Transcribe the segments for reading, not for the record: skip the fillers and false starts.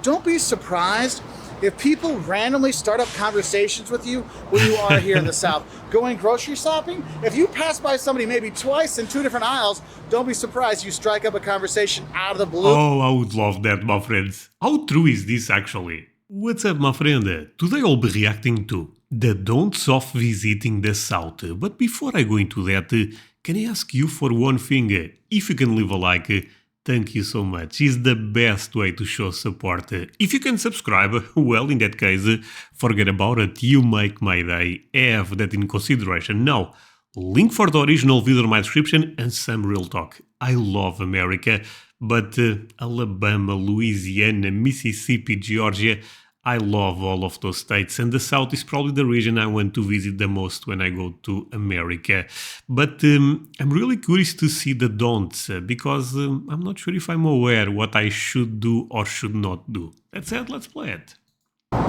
Don't be surprised if people randomly start up conversations with you when you are here in the South. Going grocery shopping, if you pass by somebody maybe twice in two different aisles, don't be surprised you strike up a conversation out of the blue. Oh, I would love that, my friends. How true is this actually? What's up, my friend? Today I'll be reacting to the don'ts of visiting the South. But before I go into that, can I ask you for one thing? If you can leave a like, thank you so much. It's the best way to show support. If you can subscribe, well, in that case, forget about it. You make my day. Have that in consideration. Now, link for the original video in my description and some real talk. I love America, but Alabama, Louisiana, Mississippi, Georgia, I love all of those states, and the South is probably the region I want to visit the most when I go to America. But I'm really curious to see the don'ts because I'm not sure if I'm aware what I should do or should not do. That said, let's play it.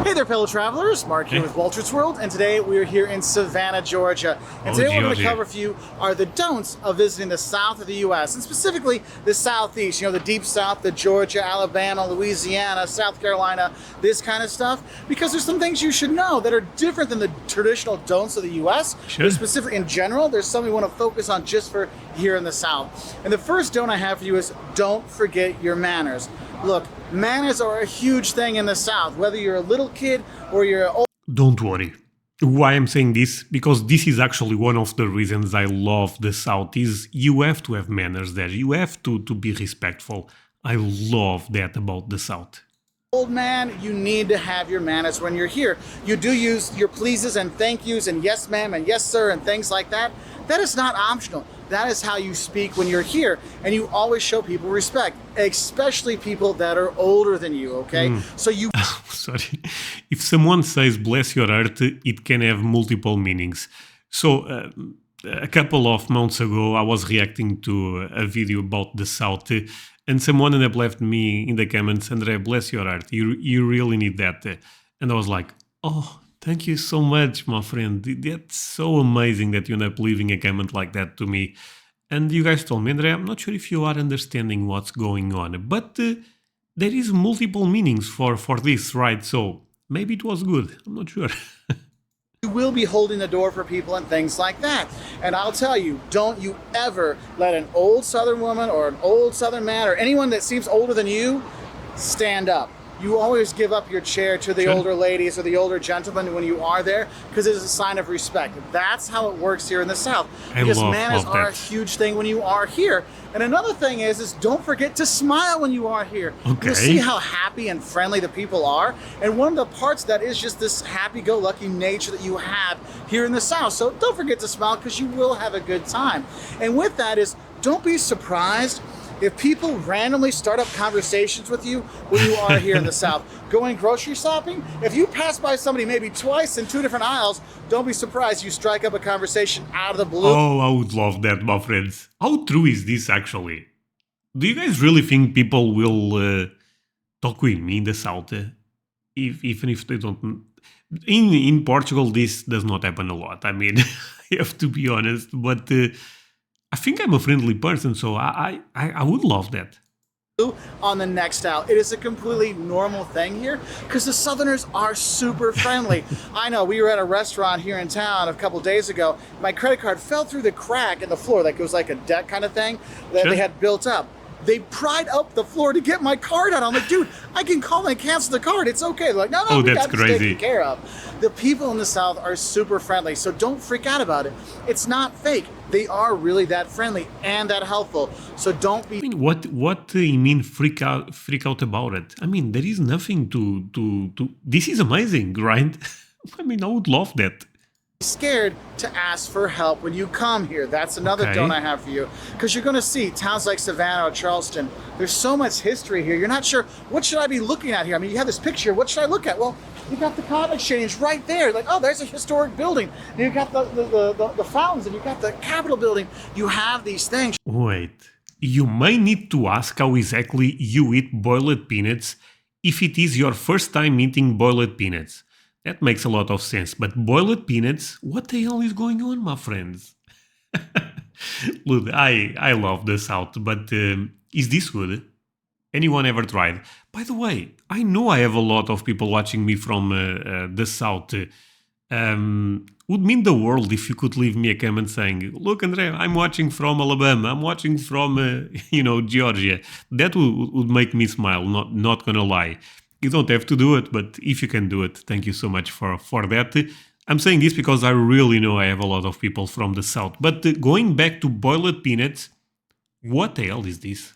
Hey there, fellow travelers. Mark here with Walter's World, and today we are here in Savannah, Georgia. And today what we're going to cover for you are the don'ts of visiting the South of the U.S., and specifically the Southeast, you know, the Deep South, the Georgia, Alabama, Louisiana, South Carolina, this kind of stuff, because there's some things you should know that are different than the traditional don'ts of the U.S. Sure. Specifically, in general, there's some we want to focus on just for here in the South. And the first don't I have for you is don't forget your manners. Look, manners are a huge thing in the South, whether you're a little kid or you're old. Don't worry. Why I'm saying this? Because this is actually one of the reasons I love the South is you have to have manners there. You have to be respectful. I love that about the South. Old man, you need to have your manners when you're here. You do use your pleases and thank yous and yes ma'am and yes sir and things like that. That is not optional. That is how you speak when you're here, and you always show people respect, especially people that are older than you, okay? So you... Sorry. If someone says bless your heart, it can have multiple meanings. So a couple of months ago, I was reacting to a video about the South, and someone ended up left me in the comments, André, bless your heart. You really need that. And I was like, oh, thank you so much, my friend. That's so amazing that you end up leaving a comment like that to me. And you guys told me, André, I'm not sure if you are understanding what's going on, but there is multiple meanings for this, right? So maybe it was good. I'm not sure. You will be holding the door for people and things like that. And I'll tell you, don't you ever let an old Southern woman or an old Southern man or anyone that seems older than you stand up. You always give up your chair to the older ladies or the older gentlemen when you are there because it is a sign of respect. That's how it works here in the South. Because manners are a huge thing when you are here. And another thing is don't forget to smile when you are here. Okay. You'll see how happy and friendly the people are. And one of the parts that is just this happy-go-lucky nature that you have here in the South. So don't forget to smile because you will have a good time. And with that is don't be surprised if people randomly start up conversations with you when you are here in the South. Going grocery shopping, if you pass by somebody maybe twice in two different aisles, don't be surprised you strike up a conversation out of the blue. Oh, I would love that, my friends. How true is this actually? Do you guys really think people will talk with me in the South? Even if they don't... In Portugal, this does not happen a lot. I mean, I have to be honest, but... I think I'm a friendly person, so I would love that. On the next aisle. It is a completely normal thing here because the Southerners are super friendly. I know we were at a restaurant here in town a couple days ago. My credit card fell through the crack in the floor, like it was like a deck kind of thing that they had built up. They pried up the floor to get my card out. I'm like, dude, I can call and cancel the card. It's okay. They're like, no, we got this taken care of. The people in the South are super friendly, so don't freak out about it. It's not fake. They are really that friendly and that helpful. So don't be... I mean, what do you mean freak out about it? I mean, there is nothing to... This is amazing, right? I mean, I would love that. Scared to ask for help when you come here. That's another don't I have for you, because you're going to see towns like Savannah or Charleston. There's so much history here. You're not sure what should I be looking at here. I mean, you have this picture. What should I look at? Well, you got the cotton exchange right there. Like, oh, there's a historic building. And you got the fountains, and you got the Capitol building. You have these things. Wait, you may need to ask how exactly you eat boiled peanuts if it is your first time eating boiled peanuts. That makes a lot of sense, but boiled peanuts, what the hell is going on, my friends? Look, I love the South, but is this good? Anyone ever tried? By the way, I know I have a lot of people watching me from the south. Would mean the world if you could leave me a comment saying, "Look, André, I'm watching from Alabama. I'm watching from Georgia." That would make me smile. Not gonna lie. You don't have to do it, but if you can do it, thank you so much for that. I'm saying this because I really know I have a lot of people from the south. But going back to boiled peanuts, what the hell is this?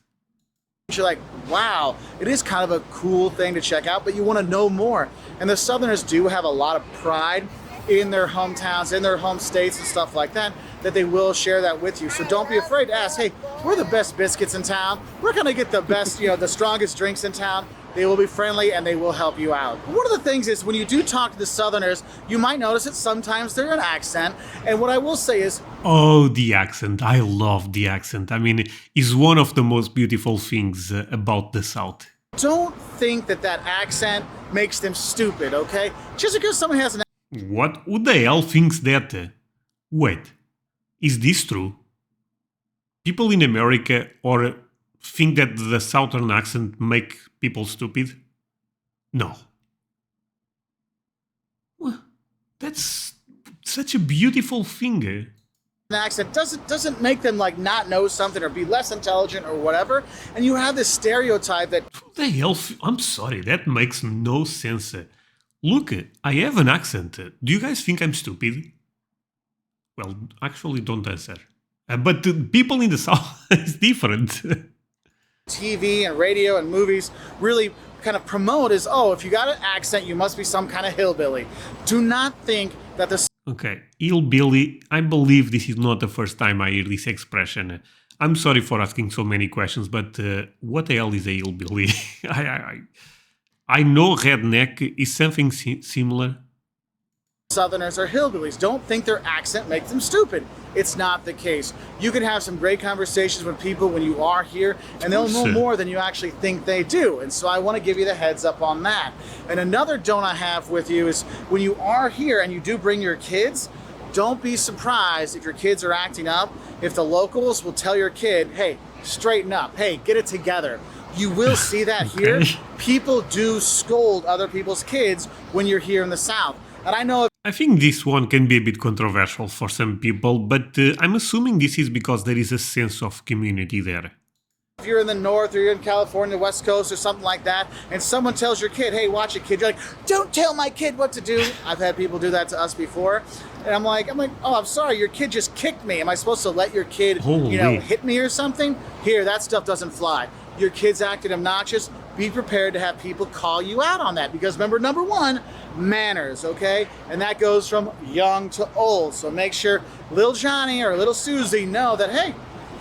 You're like, wow, it is kind of a cool thing to check out, but you want to know more. And the Southerners do have a lot of pride in their hometowns, in their home states and stuff like that, that they will share that with you. So don't be afraid to ask, hey, we're the best biscuits in town. We're going to get the best, the strongest drinks in town. They will be friendly and they will help you out. One of the things is when you do talk to the Southerners, you might notice that sometimes they're an accent. And what I will say is, oh, the accent. I love the accent. I mean, it's one of the most beautiful things about the South. don't think that that accent makes them stupid, okay? Just because someone has an What? Who the hell thinks that? Wait, is this true? People in America or think that the Southern accent make people stupid? No. Well, that's such a beautiful thing. accent doesn't make them like not know something or be less intelligent or whatever. And you have this stereotype that Who the hell? I'm sorry, that makes no sense. Look, I have an accent. Do you guys think I'm stupid? Well, actually, don't answer. But the people in the South is different. TV and radio and movies really kind of promote is, oh, if you got an accent, you must be some kind of hillbilly. Do not think that the Okay, hillbilly, I believe this is not the first time I hear this expression. I'm sorry for asking so many questions, but what the hell is a hillbilly? I know redneck is something similar. Southerners are hillbillies. Don't think their accent makes them stupid. It's not the case. You can have some great conversations with people when you are here, and they'll know more than you actually think they do. And so I want to give you the heads up on that. And another don't I have with you is when you are here and you do bring your kids, don't be surprised if your kids are acting up, if the locals will tell your kid, hey, straighten up, hey, get it together. You will see that here. People do scold other people's kids when you're here in the South. And I know I think this one can be a bit controversial for some people, but I'm assuming this is because there is a sense of community there. if you're in the North or you're in California, West Coast or something like that, and someone tells your kid, hey, watch it, kid, you're like, don't tell my kid what to do. I've had people do that to us before. And I'm like, oh, I'm sorry, your kid just kicked me. Am I supposed to let your kid, hit me or something? Here, that stuff doesn't fly. Your kid's acting obnoxious. Be prepared to have people call you out on that because remember, number one, manners, okay? And that goes from young to old. So make sure little Johnny or little Susie know that, hey,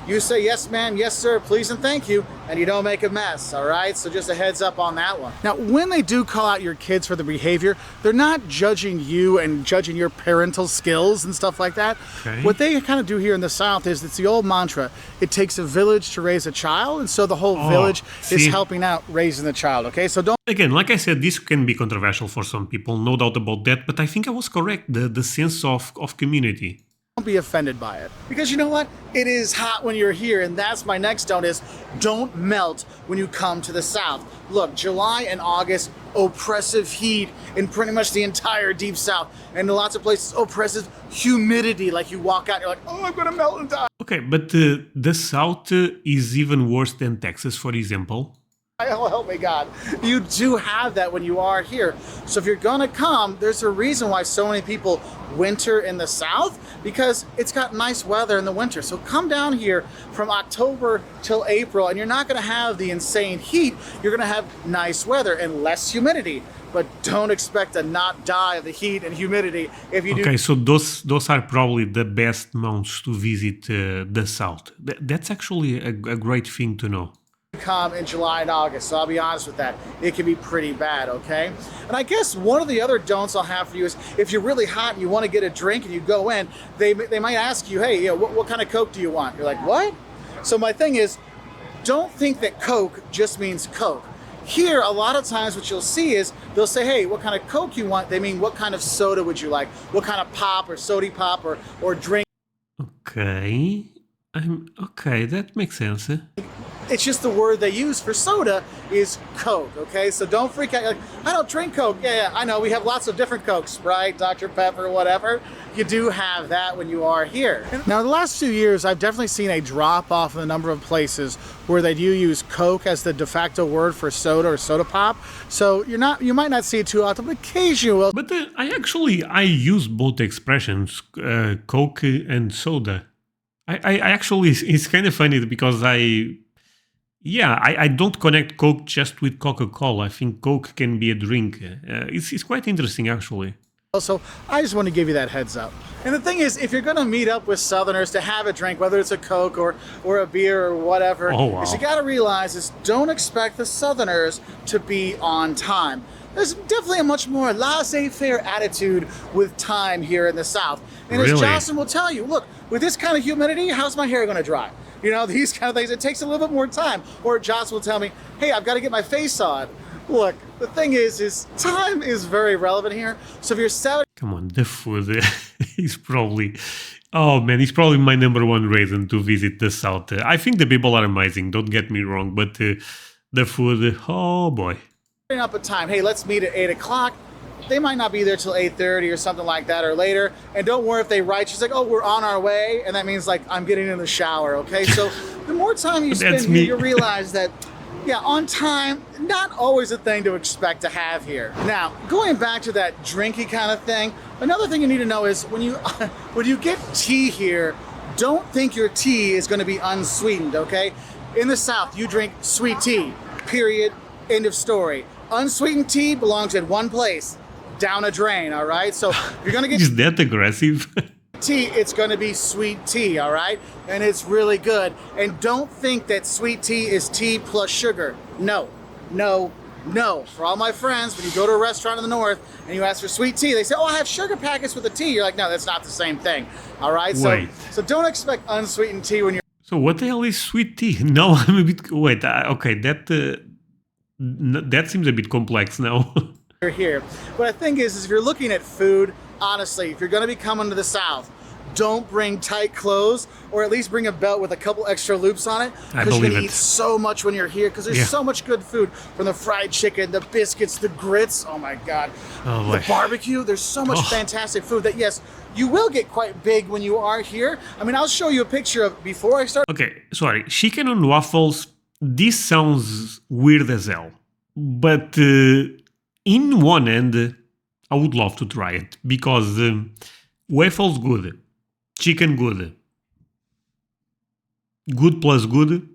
you say yes, ma'am, yes, sir, please and thank you, and you don't make a mess, all right? So just a heads up on that one. Now, when they do call out your kids for the behavior, they're not judging you and judging your parental skills and stuff like that. Okay. What they kind of do here in the South is it's the old mantra, it takes a village to raise a child, and so the whole village is helping out raising the child, okay? So don't Again, like I said, this can be controversial for some people, no doubt about that, but I think I was correct, the sense of community. Don't be offended by it. Because you know what? It is hot when you're here, and that's my next don't is don't melt when you come to the South. Look, July and August, oppressive heat in pretty much the entire deep South. And in lots of places, oppressive humidity. Like you walk out, you're like, oh, I'm gonna melt and die. Okay, but the South is even worse than Texas, for example. Oh, help me God. You do have that when you are here. So if you're gonna come, there's a reason why so many people winter in the South, because it's got nice weather in the winter. So come down here from October till April and you're not gonna have the insane heat. You're gonna have nice weather and less humidity. But don't expect to not die of the heat and humidity if you do. Okay, so those are probably the best months to visit the South. That's actually a great thing to know. Come in July and August, so I'll be honest with that. It can be pretty bad, okay? And I guess one of the other don'ts I'll have for you is if you're really hot and you want to get a drink and you go in, they might ask you, hey, what kind of Coke do you want? You're like, what? So my thing is, don't think that Coke just means Coke. Here, a lot of times what you'll see is they'll say, hey, what kind of Coke you want? They mean, what kind of soda would you like? What kind of pop or soda pop or drink? Okay. Okay, that makes sense. It's just the word they use for soda is Coke, okay? So don't freak out. Like, I don't drink Coke. Yeah, I know. We have lots of different Cokes, right? Dr. Pepper, whatever. You do have that when you are here. Now, the last few years, I've definitely seen a drop off in the number of places where they do use Coke as the de facto word for soda or soda pop. So you might not see it too often, but occasionally you will. But I use both expressions, Coke and soda. I actually, it's kind of funny because I don't connect Coke just with Coca-Cola. I think Coke can be a drink. It's quite interesting, actually. So I just want to give you that heads up. And the thing is, if you're going to meet up with Southerners to have a drink, whether it's a Coke or a beer or whatever, is you got to realize is don't expect the Southerners to be on time. There's definitely a much more laissez-faire attitude with time here in the South. And as Jocelyn will tell you, look, with this kind of humidity, how's my hair going to dry? You know, these kind of things, it takes a little bit more time. Or Jocelyn will tell me, hey, I've got to get my face on. Look, the thing is time is very relevant here. So if you're 7... Come on, the food is probably... Oh man, it's probably my number one reason to visit the South. I think the people are amazing, don't get me wrong, but the food, oh boy. Up a time, hey, let's meet at 8 o'clock. They might not be there till 8:30 or something like that or later. And don't worry if they write, she's like, oh, we're on our way. And that means like, I'm getting in the shower, okay? So the more time you spend here, you realize that, yeah, on time, not always a thing to expect to have here. Now, going back to that drinky kind of thing, another thing you need to know is when you get tea here, don't think your tea is gonna be unsweetened, okay? In the South, you drink sweet tea, period, end of story. Unsweetened tea belongs in one place, down a drain, all right? So you're gonna get... Is that aggressive? tea, it's gonna be sweet tea, all right? And it's really good. And don't think that sweet tea is tea plus sugar. No, no, no. For all my friends, when you go to a restaurant in the North and you ask for sweet tea, they say, oh, I have sugar packets with the tea. You're like, no, that's not the same thing, all right? So don't expect unsweetened tea when you're... So what the hell is sweet tea? No, I'm a bit... Wait, okay, that seems a bit complex now. Here. But the thing is if you're looking at food, honestly, if you're going to be coming to the South, don't bring tight clothes, or at least bring a belt with a couple extra loops on it, because you're going to eat so much when you're here, because there's so much good food, from the fried chicken, the biscuits, the grits, oh my god, the barbecue, there's so much fantastic food that yes, you will get quite big when you are here. I mean, I'll show you a picture of before I start. Okay, sorry, chicken and waffles, this sounds weird as hell, but in one end, I would love to try it, because waffles good, chicken good, good plus good,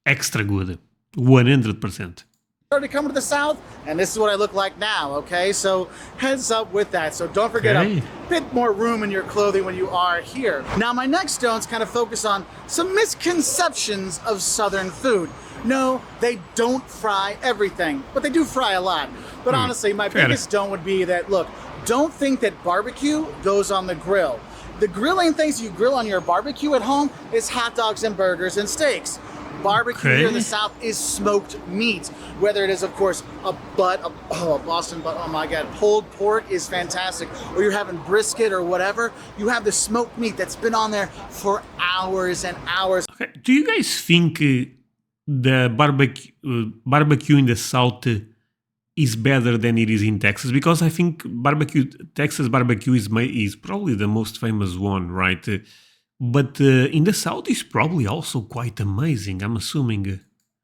extra good, 100%. Started coming to the South, and this is what I look like now, okay? So heads up with that. So don't forget a bit more room in your clothing when you are here. Now my next stones kind of focus on some misconceptions of Southern food. No, they don't fry everything, but they do fry a lot. But honestly, my biggest stone would be that, look, don't think that barbecue goes on the grill. The grilling things you grill on your barbecue at home is hot dogs and burgers and steaks. Barbecue here in the South is smoked meat, whether it is, of course, a Boston butt, oh my god, pulled pork is fantastic, or you're having brisket or whatever. You have the smoked meat that's been on there for hours and hours. Okay. Do you guys think the barbecue in the South is better than it is in Texas? Because I think Texas barbecue is probably the most famous one, right? But in the South is probably also quite amazing, I'm assuming.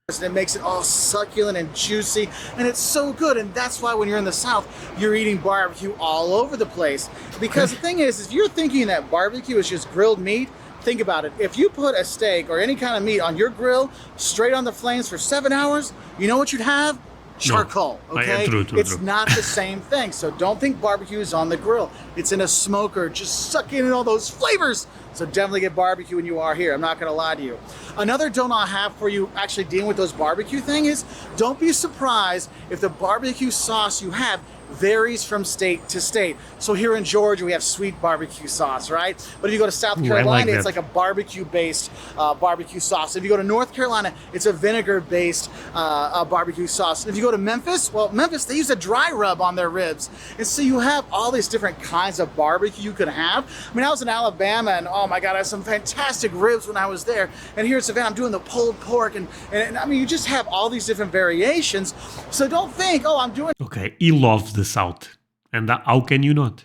It makes it all succulent and juicy, and it's so good. And that's why when you're in the South, you're eating barbecue all over the place. Because the thing is, if you're thinking that barbecue is just grilled meat, think about it. If you put a steak or any kind of meat on your grill, straight on the flames for 7 hours, you know what you'd have? Charcoal, okay? True. It's not the same thing. So don't think barbecue is on the grill. It's in a smoker, just sucking in all those flavors. So definitely get barbecue when you are here. I'm not gonna lie to you. Another don't I have for you actually dealing with those barbecue thing is, don't be surprised if the barbecue sauce you have varies from state to state. So here in Georgia, we have sweet barbecue sauce, right? But if you go to South Carolina, it's like a barbecue-based barbecue sauce. If you go to North Carolina, it's a vinegar-based barbecue sauce. If you go to Memphis, well, Memphis, they use a dry rub on their ribs. And so you have all these different kinds of barbecue you could have. I mean, I was in Alabama, and oh my God, I had some fantastic ribs when I was there. And here in Savannah, I'm doing the pulled pork, and I mean, you just have all these different variations. So don't think, oh, I'm doing... Okay, he loves the South. And how can you not?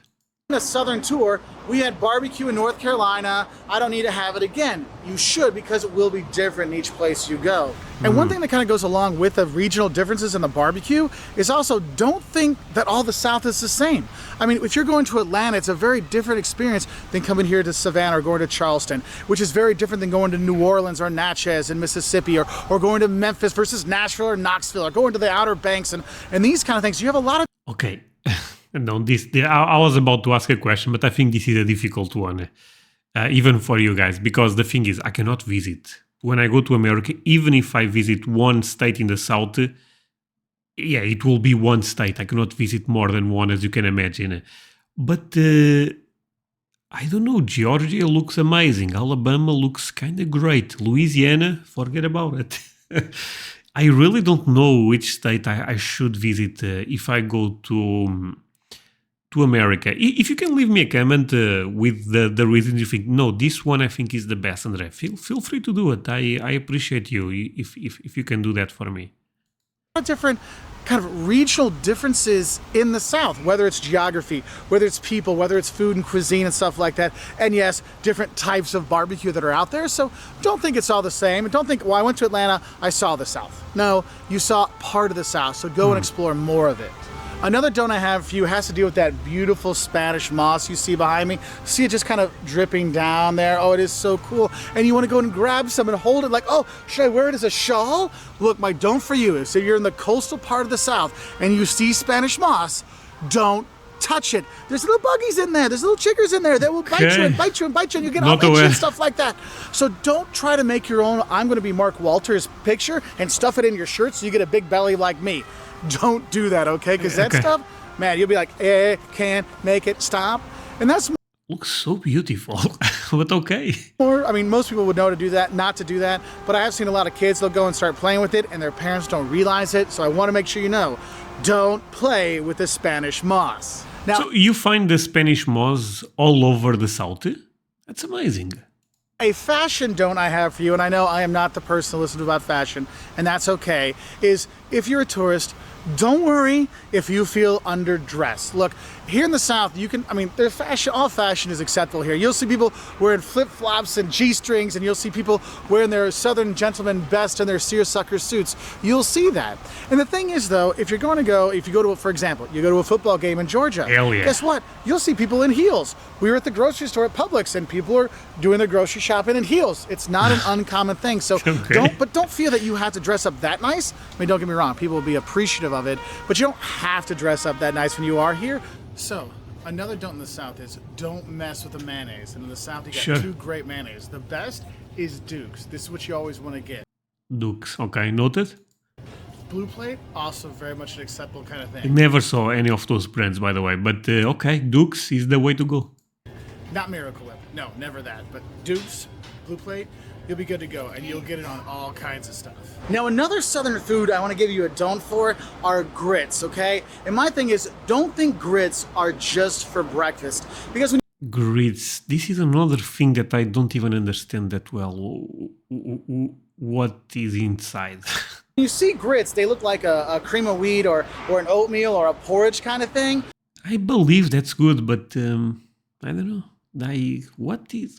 a southern tour, we had barbecue in North Carolina. I don't need to have it again. You should, because it will be different in each place you go. And one thing that kind of goes along with the regional differences in the barbecue is also don't think that all the South is the same. I mean, if you're going to Atlanta, it's a very different experience than coming here to Savannah or going to Charleston, which is very different than going to New Orleans or Natchez in Mississippi, or going to Memphis versus Nashville or Knoxville, or going to the Outer Banks and these kind of things. You have a lot of... Okay. No, I was about to ask a question, but I think this is a difficult one, even for you guys, because the thing is, I cannot visit. When I go to America, even if I visit one state in the South, yeah, it will be one state. I cannot visit more than one, as you can imagine. But I don't know, Georgia looks amazing. Alabama looks kind of great. Louisiana, forget about it. I really don't know which state I should visit if I go to America. If you can leave me a comment with the reasons you think, no, this one I think is the best, André, feel free to do it. I appreciate you if you can do that for me. Different kind of regional differences in the South, whether it's geography, whether it's people, whether it's food and cuisine and stuff like that. And yes, different types of barbecue that are out there. So don't think it's all the same. And don't think, well, I went to Atlanta, I saw the South. No, you saw part of the South. So go and explore more of it. Another don't I have for you has to do with that beautiful Spanish moss you see behind me. See it just kind of dripping down there. Oh, it is so cool. And you want to go and grab some and hold it like, oh, should I wear it as a shawl? Look, my don't for you is if you're in the coastal part of the South and you see Spanish moss, don't touch it. There's little buggies in there. There's little chiggers in there that will bite you and bite you and bite you, and you get all itchy and stuff like that. So don't try to make your own I'm going to be Mark Walters picture and stuff it in your shirt so you get a big belly like me. Don't do that, okay? Because that stuff, man, you'll be like, can't make it stop. And that's looks so beautiful, but okay. Or, I mean, most people would know to do that, not to do that. But I have seen a lot of kids, they'll go and start playing with it, and their parents don't realize it. So I want to make sure you know, don't play with the Spanish moss. Now, so you find the Spanish moss all over the South? That's amazing. A fashion don't I have for you, and I know I am not the person to listen to about fashion, and that's okay, is if you're a tourist, don't worry if you feel underdressed. Look, here in the South, you can, I mean, there's fashion, all fashion is acceptable here. You'll see people wearing flip-flops and G-strings, and you'll see people wearing their Southern gentleman best and their seersucker suits. You'll see that. And the thing is, though, if you go to, for example, you go to a football game in Georgia, hell yeah. Guess what? You'll see people in heels. We were at the grocery store at Publix, and people are doing their grocery shopping in heels. It's not an uncommon thing. So don't feel that you have to dress up that nice. I mean, don't get me wrong, people will be appreciative of it, but you don't have to dress up that nice when you are here. So, another don't in the South is don't mess with the mayonnaise. And in the South, you got two great mayonnaise. The best is Duke's. This is what you always want to get. Duke's, okay, noted. Blue Plate, also very much an acceptable kind of thing. I never saw any of those brands, by the way, but okay, Duke's is the way to go. Not Miracle Whip, no, never that. But Duke's, Blue Plate, you'll be good to go, and you'll get it on all kinds of stuff. Now, another Southern food I want to give you a don't for are grits, okay? And my thing is, don't think grits are just for breakfast, because when grits, this is another thing that I don't even understand that well. What is inside? you see grits, they look like a cream of wheat or an oatmeal or a porridge kind of thing. I believe that's good, but I don't know.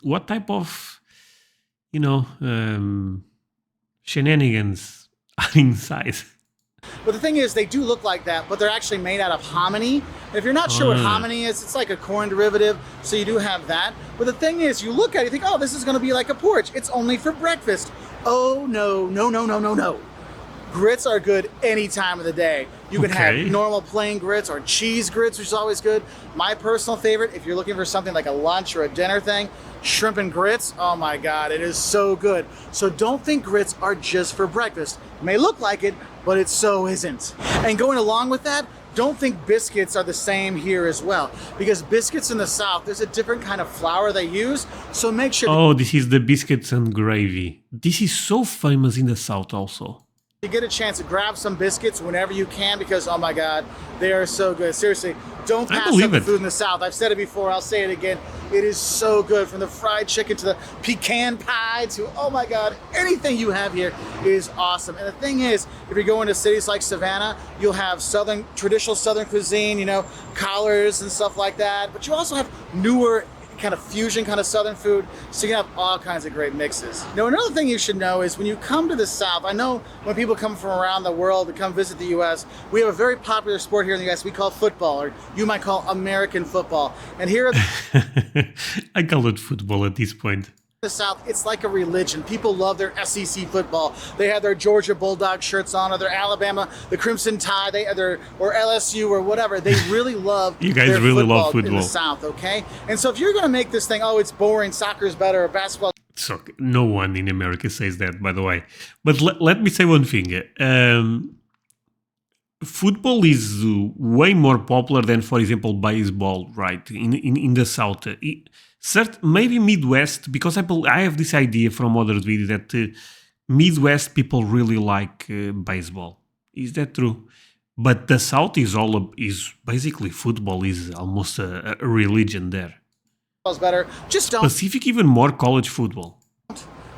What type of, shenanigans are inside? But the thing is, they do look like that, but they're actually made out of hominy. If you're not sure what hominy is, it's like a corn derivative, so you do have that. But the thing is, you look at it, you think, oh, this is going to be like a porridge. It's only for breakfast. Oh, no, no, no, no, no, no. Grits are good any time of the day. You can have normal plain grits or cheese grits, which is always good. My personal favorite, if you're looking for something like a lunch or a dinner thing, shrimp and grits, oh my God, it is so good. So don't think grits are just for breakfast. It may look like it, but it so isn't. And going along with that, don't think biscuits are the same here as well, because biscuits in the South, there's a different kind of flour they use. So make sure Oh, this is the biscuits and gravy. This is so famous in the South also. you get a chance to grab some biscuits whenever you can, because oh my God, they are so good. Seriously, don't pass up believe the it. food in the South. I've said it before, I'll say it again. It is so good, from the fried chicken to the pecan pie to, oh my God, anything you have here is awesome. And the thing is, if you're going to cities like Savannah, you'll have traditional Southern cuisine, you know, collars and stuff like that. But you also have newer kind of fusion kind of Southern food, so you can have all kinds of great mixes. Now, another thing you should know is when you come to the South, I know when people come from around the world to come visit the US, we have a very popular sport here in the US we call football, or you might call American football. And here at I call it football at this point. the South, it's like a religion. People love their SEC football. They have their Georgia Bulldog shirts on, or their Alabama, the Crimson Tide, or LSU, or whatever. They really love You guys their really love in the football. South, okay? And so if you're going to make this thing, oh, it's boring, soccer is better, or basketball. So no one in America says that, by the way. But let me say one thing. Football is way more popular than, for example, baseball, right? In the South. Maybe Midwest, because I have this idea from others videos that Midwest people really like baseball. Is that true? But the South is basically football is almost a religion there. Is better. Just don't. Pacific, even more college football.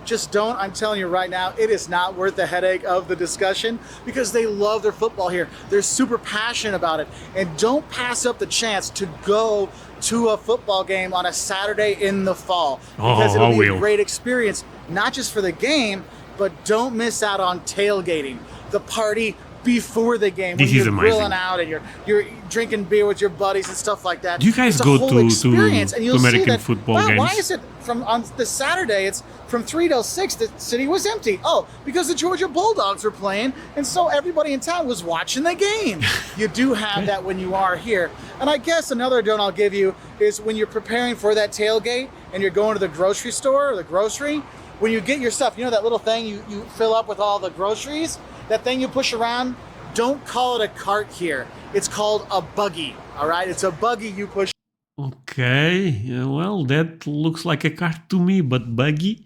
Just don't. I'm telling you right now, it is not worth the headache of the discussion, because they love their football here. They're super passionate about it. And don't pass up the chance to go to a football game on a Saturday in the fall, because it'll be a great experience, not just for the game, but don't miss out on tailgating, the party before the game, when you're grilling out and you're drinking beer with your buddies and stuff like that. Do you guys go to American football games? Why is it on the Saturday, it's from 3 till 6, the city was empty? Oh, because the Georgia Bulldogs were playing, and so everybody in town was watching the game. You do have that when you are here. And I guess another don't I'll give you is when you're preparing for that tailgate and you're going to the grocery store or the grocery, when you get your stuff, you know that little thing you fill up with all the groceries? That thing you push around, don't call it a cart here. It's called a buggy, all right? It's a buggy you push. Okay, well, that looks like a cart to me, but buggy?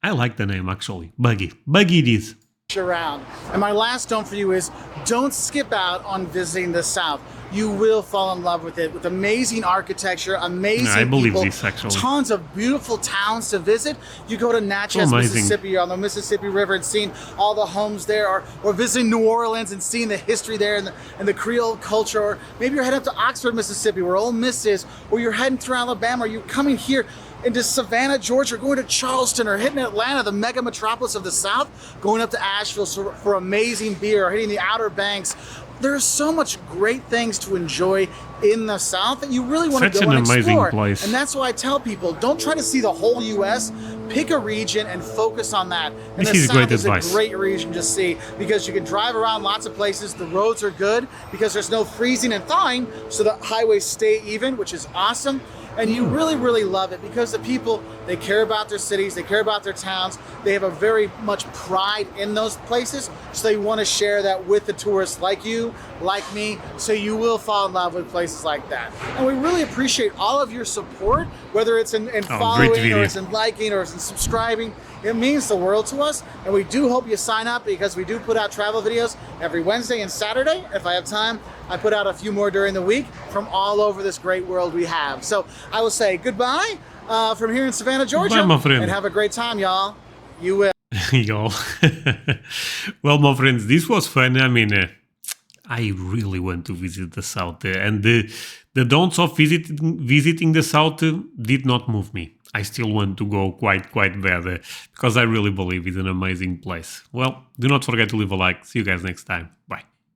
I like the name, actually. Buggy. Buggy it is. Around. And my last don't for you is don't skip out on visiting the South. You will fall in love with it, with amazing architecture, amazing people, tons of beautiful towns to visit. You go to Natchez, Mississippi, on the Mississippi River, and seeing all the homes there, or visiting New Orleans and seeing the history there and the Creole culture, or maybe you're heading up to Oxford, Mississippi, where Ole Miss is, or you're heading through Alabama, or you're coming here into Savannah, Georgia, going to Charleston, or hitting Atlanta, the mega metropolis of the South, going up to Asheville for amazing beer, or hitting the Outer Banks. There's so much great things to enjoy in the South that you really want to go and explore. Place. And that's why I tell people, don't try to see the whole U.S. Pick a region and focus on that. And the South is a great region to see, because you can drive around lots of places. The roads are good because there's no freezing and thawing, so the highways stay even, which is awesome. And you really, really love it because the people, they care about their cities, they care about their towns. They have a very much pride in those places. So they want to share that with the tourists like you, like me. So you will fall in love with places like that. And we really appreciate all of your support, whether it's in following, or it's in liking, or it's in subscribing. It means the world to us. And we do hope you sign up, because we do put out travel videos every Wednesday and Saturday. If I have time, I put out a few more during the week from all over this great world we have. So I will say goodbye from here in Savannah, Georgia. Goodbye, my friend. And have a great time, y'all. You will. Y'all. Well, my friends, this was fun. I mean, I really want to visit the South. And the don'ts of visiting the South did not move me. I still want to go quite bad, because I really believe it's an amazing place. Well, do not forget to leave a like. See you guys next time. Bye.